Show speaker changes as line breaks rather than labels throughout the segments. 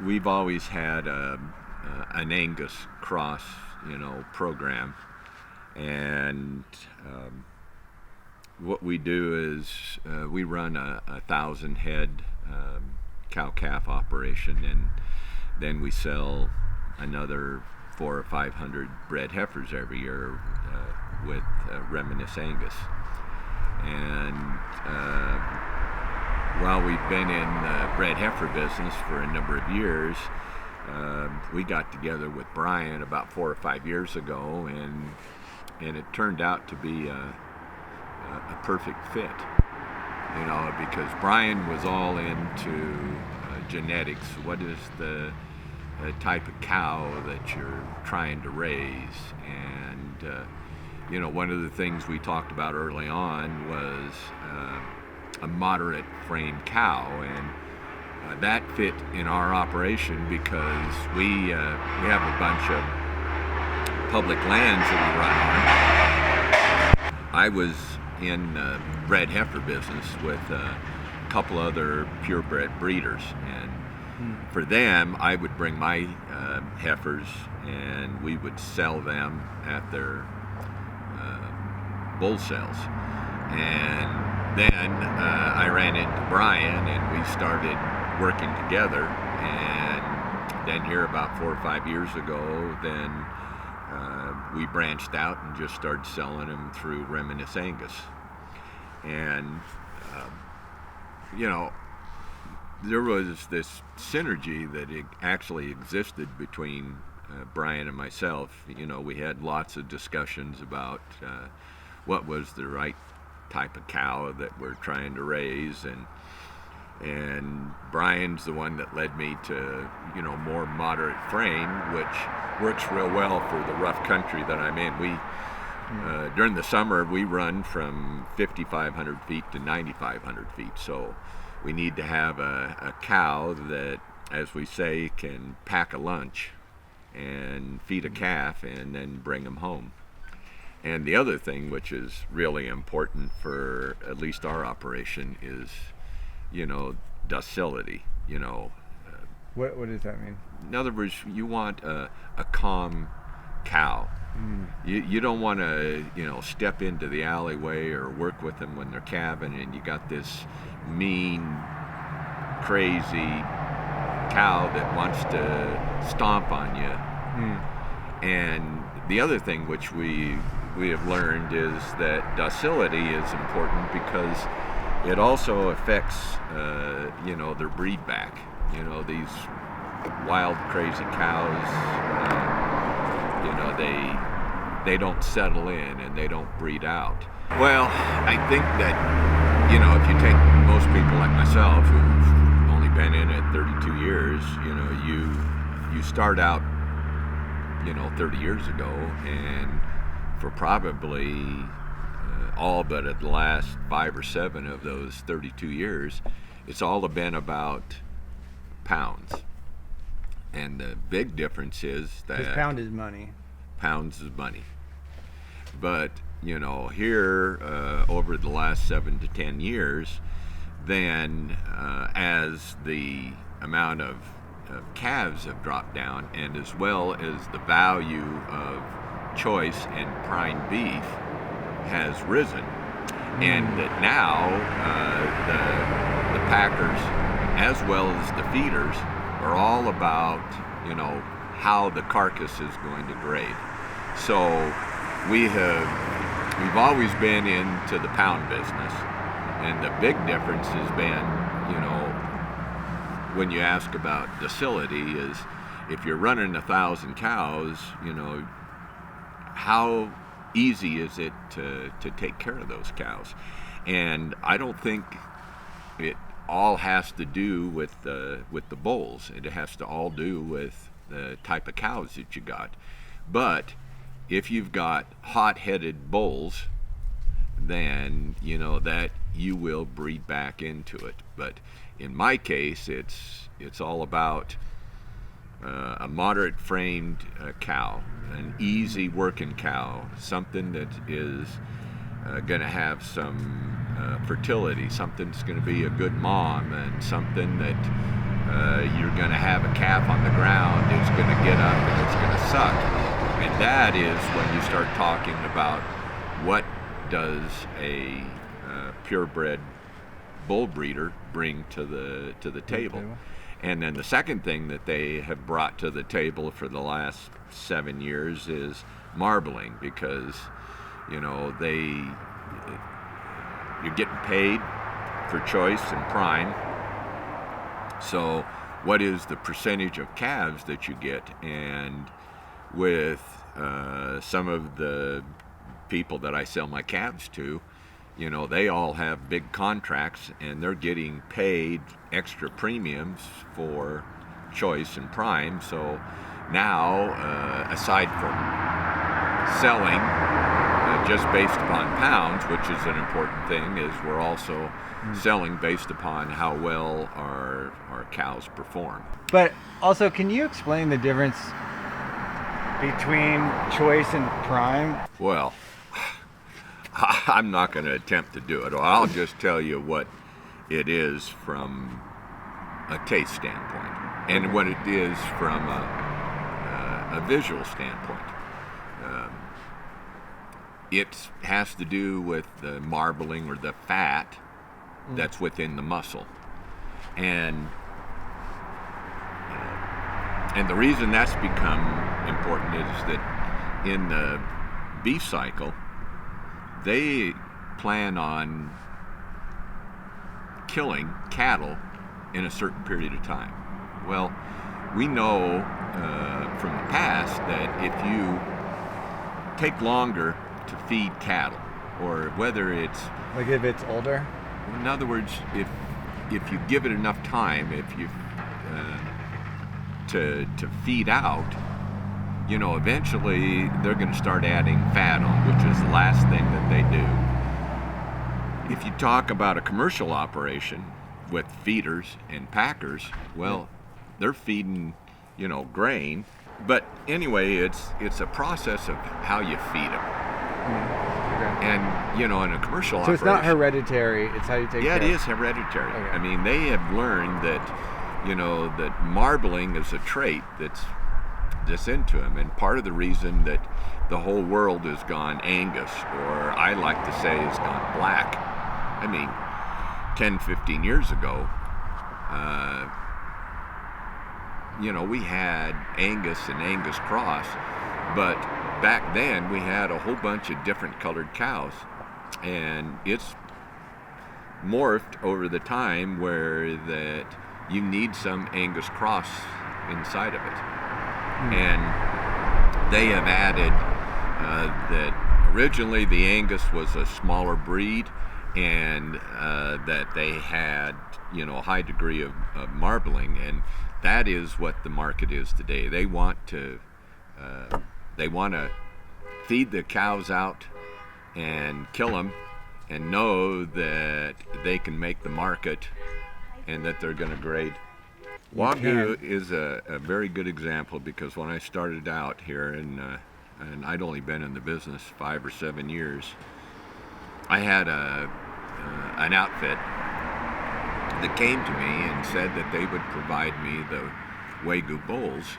we've always had an Angus cross, program, and what we do is we run a 1,000 head cow-calf operation, and then we sell another 400 or 500 bred heifers every year with Reminisce Angus. And while we've been in the bred heifer business for a number of years, we got together with Bryan about 4 or 5 years ago, and it turned out to be a perfect fit, because Bryan was all into genetics. What is the type of cow that you're trying to raise? And one of the things we talked about early on was a moderate frame cow, and that fit in our operation because we have a bunch of public lands that we run on. I was in the bred heifer business with a couple other purebred breeders, and for them I would bring my heifers and we would sell them at their bull sales. And then I ran into Bryan and we started working together, and then here about 4 or 5 years ago, then we branched out and just started selling them through Reminisce Angus. And there was this synergy that actually existed between Bryan and myself. We had lots of discussions about what was the right type of cow that we're trying to raise, and Bryan's the one that led me to more moderate frame, which works real well for the rough country that I'm in. We during the summer we run from 5,500 feet to 9,500 feet, so we need to have a cow that, as we say, can pack a lunch and feed a calf and then bring them home. And the other thing, which is really important for at least our operation, is docility.
What does that mean?
In other words, you want a calm cow. You don't want to step into the alleyway or work with them when they're calving and you got this mean, crazy cow that wants to stomp on you. And the other thing which we have learned is that docility is important because it also affects their breed back. These wild, crazy cows, they don't settle in and they don't breed out. Well, I think that if you take most people like myself who've only been in it 32 years, you start out 30 years ago, and for probably all but the last 5 or 7 of those 32 years, it's all been about pounds. And the big difference is that
Because pound is money.
Pounds is money. But here over the last 7 to 10 years, then as the amount of calves have dropped down, and as well as the value of choice and prime beef has risen, and that now the packers as well as the feeders are all about how the carcass is going to grade. So we've always been into the pound business, and the big difference has been when you ask about docility is if you're running 1,000 cows, how easy is it to take care of those cows? And I don't think it all has to do with the bulls. It has to all do with the type of cows that you got. But if you've got hot-headed bulls, then that you will breed back into it. But in my case, it's all about a moderate framed cow, an easy working cow, something that is going to have some fertility, something that's going to be a good mom, and something that you're going to have a calf on the ground. It's going to get up and it's going to suck. And that is when you start talking about what does a purebred bull breeder bring to the table. And then the second thing that they have brought to the table for the last 7 years is marbling, because you're getting paid for choice and prime. So what is the percentage of calves that you get? And with some of the people that I sell my calves to, they all have big contracts and they're getting paid extra premiums for choice and prime. So now, aside from selling just based upon pounds, which is an important thing, is we're also selling based upon how well our cows perform.
But also, can you explain the difference between choice and prime?
Well, I'm not going to attempt to do it. I'll just tell you what it is from a taste standpoint and what it is from a visual standpoint. It has to do with the marbling or the fat that's within the muscle. And the reason that's become important is that in the beef cycle, they plan on killing cattle in a certain period of time. Well, we know from the past that if you take longer to feed cattle, or whether it's
like if it's older,
in other words, if you give it enough time, if you to feed out, eventually they're going to start adding fat on, which is the last thing that they do. If you talk about a commercial operation with feeders and packers, well, they're feeding, grain. But anyway, it's a process of how you feed them.
Okay.
And, in a commercial
so
operation...
it's not hereditary, it's how you take care.
Yeah, it is hereditary.
Okay.
I mean, they have learned that, that marbling is a trait that's into them. And part of the reason that the whole world has gone Angus, or I like to say has gone black. I mean, 10, 15 years ago, we had Angus and Angus cross, but back then we had a whole bunch of different colored cows, and it's morphed over the time where that you need some Angus cross inside of it. And they have added that originally the Angus was a smaller breed, and that they had a high degree of marbling, and that is what the market is today. They want to feed the cows out and kill them, and know that they can make the market and that they're going to grade. Wagyu is a very good example, because when I started out here, and I'd only been in the business 5 or 7 years, I had an outfit that came to me and said that they would provide me the Wagyu bulls,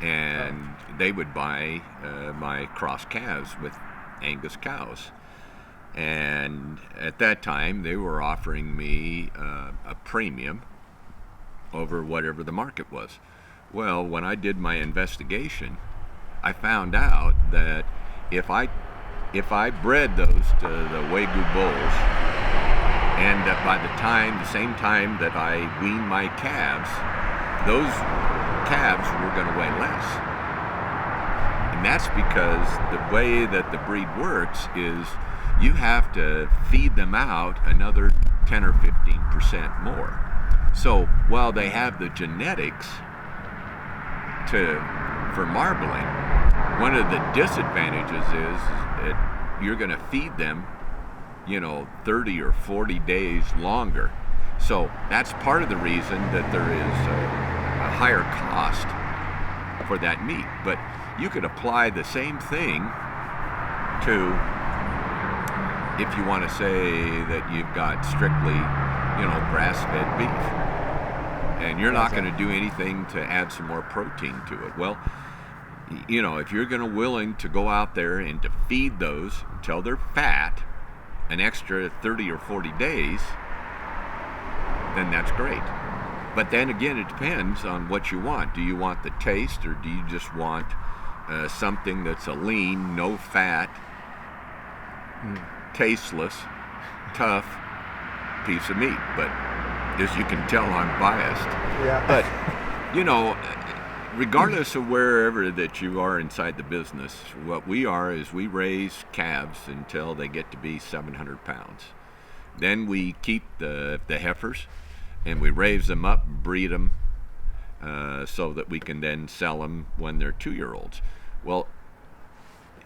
and they would buy my cross calves with Angus cows. And at that time, they were offering me a premium over whatever the market was. Well, when I did my investigation, I found out that if I bred those to the Wagyu bulls, and that by the same time that I weaned my calves, those calves were going to weigh less. And that's because the way that the breed works is you have to feed them out another 10 or 15% more. So while they have the genetics for marbling, one of the disadvantages is that you're going to feed them 30 or 40 days longer. So that's part of the reason that there is a higher cost for that meat. But you could apply the same thing to, if you want to say that you've got strictly, grass-fed beef. and you're not
Gotcha.
going to do anything to add some more protein to it. Well, you know, if you're going to willing to go out there and to feed those until they're fat an extra 30 or 40 days, then that's great. But then again, it depends on what you want. Do you want the taste, or do you just want something that's a lean, no fat, tasteless, tough piece of meat? But as you can tell, I'm biased.
Yeah.
But, you know, regardless of wherever that you are inside the business, what we are is we raise calves until they get to be 700 pounds. Then we keep the heifers, and we raise them up and breed them so that we can then sell them when they're 2-year-olds. Well,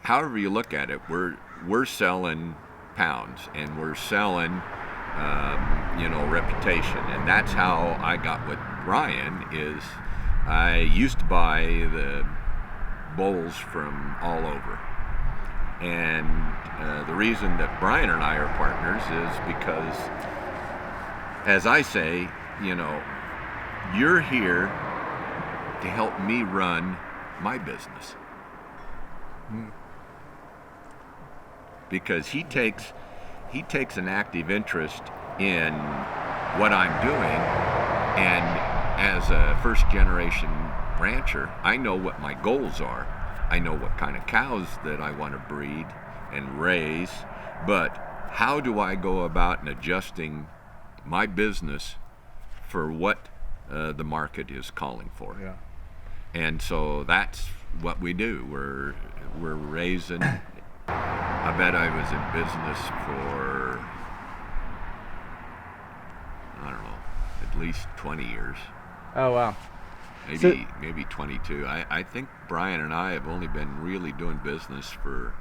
however you look at it, we're selling pounds, and we're selling reputation. And that's how I got with Bryan. Is I used to buy the bulls from all over. And the reason that Bryan and I are partners is because, as I say, you know, you're here to help me run my business. Because he takes an active interest in what I'm doing, and as a first generation rancher, I know what my goals are. I know what kind of cows that I want to breed and raise, but how do I go about in adjusting my business for what the market is calling for?
Yeah.
And so that's what we do. We're raising. I bet I was in business for, I don't know, at least 20 years.
Oh, wow.
Maybe 22. I think Bryan and I have only been really doing business for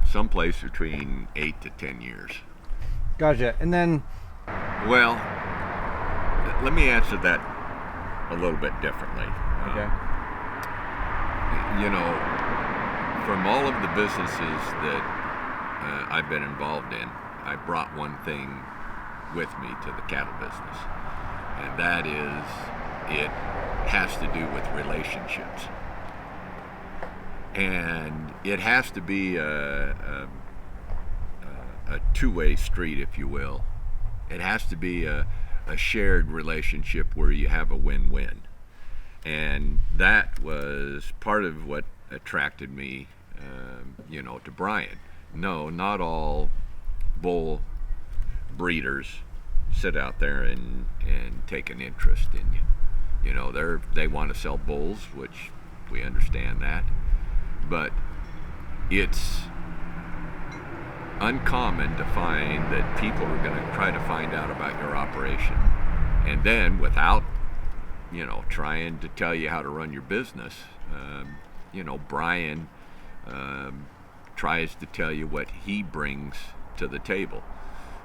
someplace between 8 to 10 years.
Gotcha. And then,
Well, let me answer that a little bit differently.
okay.
You know, from all of the businesses that I've been involved in, I brought one thing with me to the cattle business, and that is it has to do with relationships. And it has to be a two-way street, if you will. It has to be a shared relationship where you have a win-win. And that was part of what attracted me, to Bryan. No, not all bull breeders sit out there and take an interest in you. You know, they want to sell bulls, which we understand that, but it's uncommon to find that people are going to try to find out about your operation, and then without trying to tell you how to run your business, Bryan tries to tell you what he brings to the table.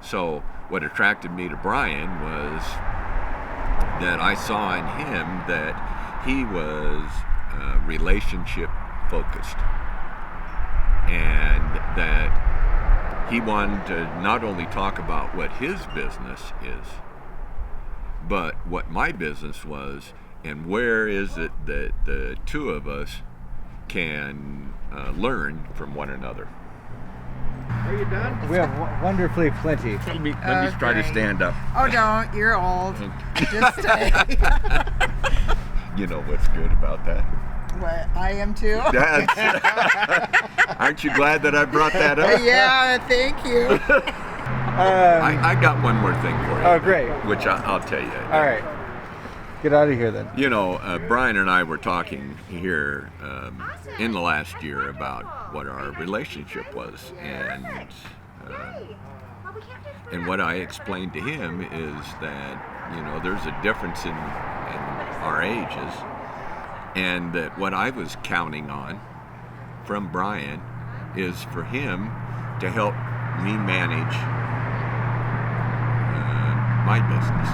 So what attracted me to Bryan was that I saw in him that he was relationship focused, and that he wanted to not only talk about what his business is, but what my business was, and where is it that the two of us can learn from one another.
Are you done?
We have wonderfully plenty.
Let me try to stand up.
Oh, don't. You're old. Just stay.
You know what's good about that?
What? I am too.
Aren't you glad that I brought that up?
Yeah, thank you.
I got one more thing for you.
Oh, great.
Which I'll tell you.
All right. Get out of here then.
You know, Bryan and I were talking here in the last year about what our relationship was, and what I explained to him is that there's a difference in our ages, and that what I was counting on from Bryan is for him to help me manage my business.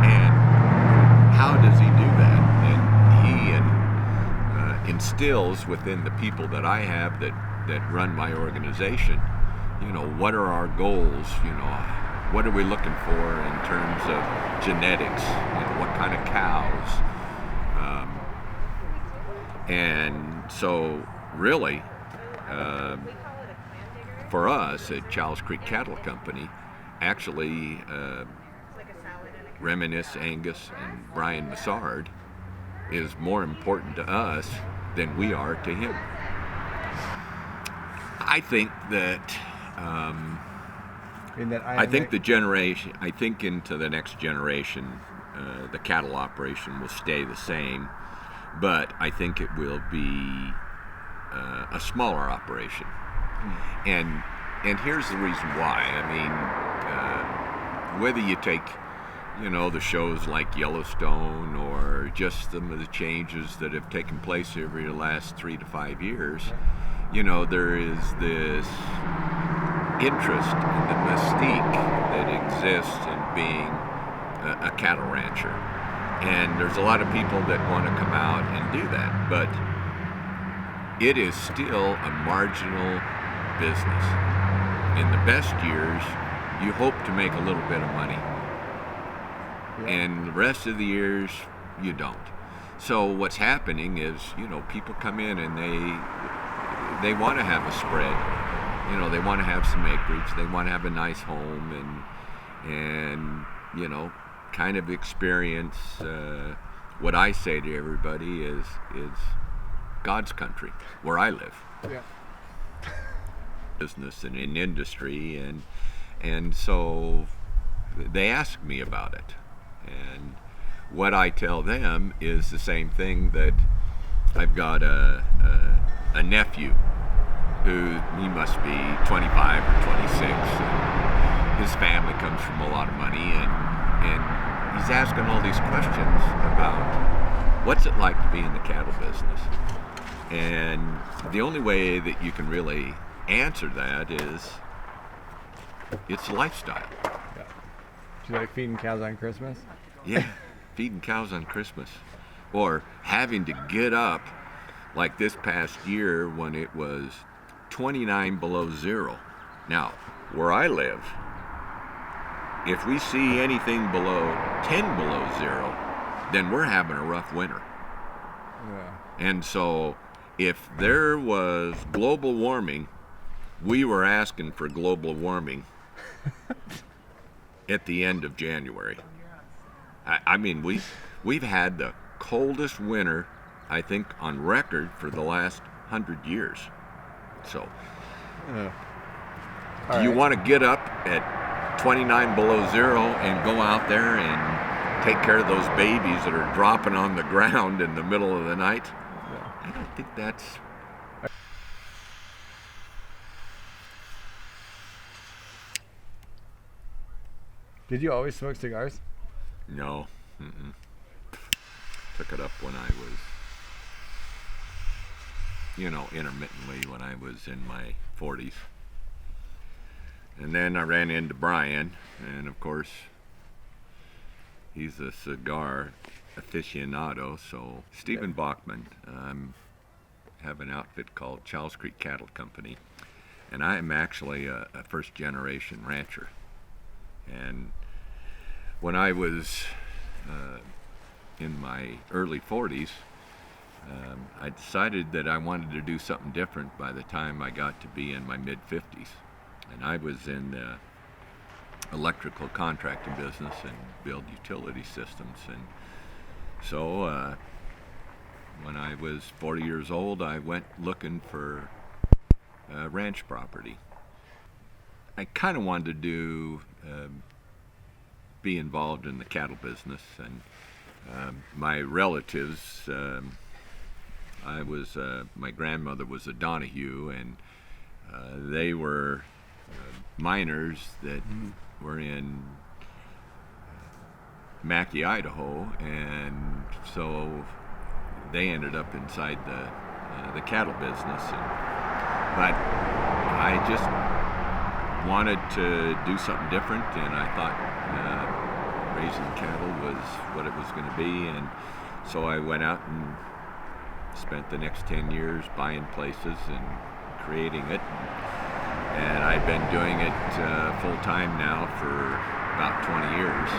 And how does he do that? And he instills within the people that I have that run my organization, what are our goals? what are we looking for in terms of genetics? What kind of cows? And so, really, for us at Challis Creek Cattle Company, actually, Reminisce, Angus, and Bryan Mussard is more important to us than we are to him. I think that I think into the next generation, the cattle operation will stay the same, but I think it will be a smaller operation. And here's the reason why. I mean, whether you take the shows like Yellowstone or just some of the changes that have taken place over the last 3 to 5 years, there is this interest in the mystique that exists in being a cattle rancher. And there's a lot of people that want to come out and do that, but it is still a marginal business. In the best years, you hope to make a little bit of money. And the rest of the years, you don't. So what's happening is, people come in and they want to have a spread. They want to have some acreage. They want to have a nice home and kind of experience what I say to everybody is God's country, where I live.
Yeah.
Business and in industry, and so they ask me about it. And what I tell them is the same thing, that I've got a nephew who he must be 25 or 26. And his family comes from a lot of money, and he's asking all these questions about what's it like to be in the cattle business. And the only way that you can really answer that is it's a lifestyle.
Do you like feeding cows on Christmas?
Yeah, feeding cows on Christmas. Or having to get up like this past year when it was 29 below zero. Now, where I live, if we see anything below 10 below zero, then we're having a rough winter.
Yeah.
And so if there was global warming, we were asking for global warming at the end of January. I mean, we've had the coldest winter, I think, on record for the last 100 years. So, do you want to get up at 29 below zero and go out there and take care of those babies that are dropping on the ground in the middle of the night?
Yeah.
I don't think that's...
Did you always smoke cigars?
No. Mm-mm. Took it up when I was, intermittently when I was in my 40s. And then I ran into Bryan, and of course, he's a cigar aficionado. So Stephen Bauchman, have an outfit called Challis Creek Cattle Company, and I am actually a first-generation rancher. And when I was in my early 40s, I decided that I wanted to do something different by the time I got to be in my mid-50s. And I was in the electrical contracting business and build utility systems. And so when I was 40 years old, I went looking for ranch property. I kind of wanted to do be involved in the cattle business, and my relatives, my grandmother was a Donahue, and they were miners that were in Mackay, Idaho, and so they ended up inside the cattle business. But I just wanted to do something different, and I thought raising cattle was what it was going to be, and so I went out and spent the next 10 years buying places and creating it. and I've been doing it full time now for about 20 years.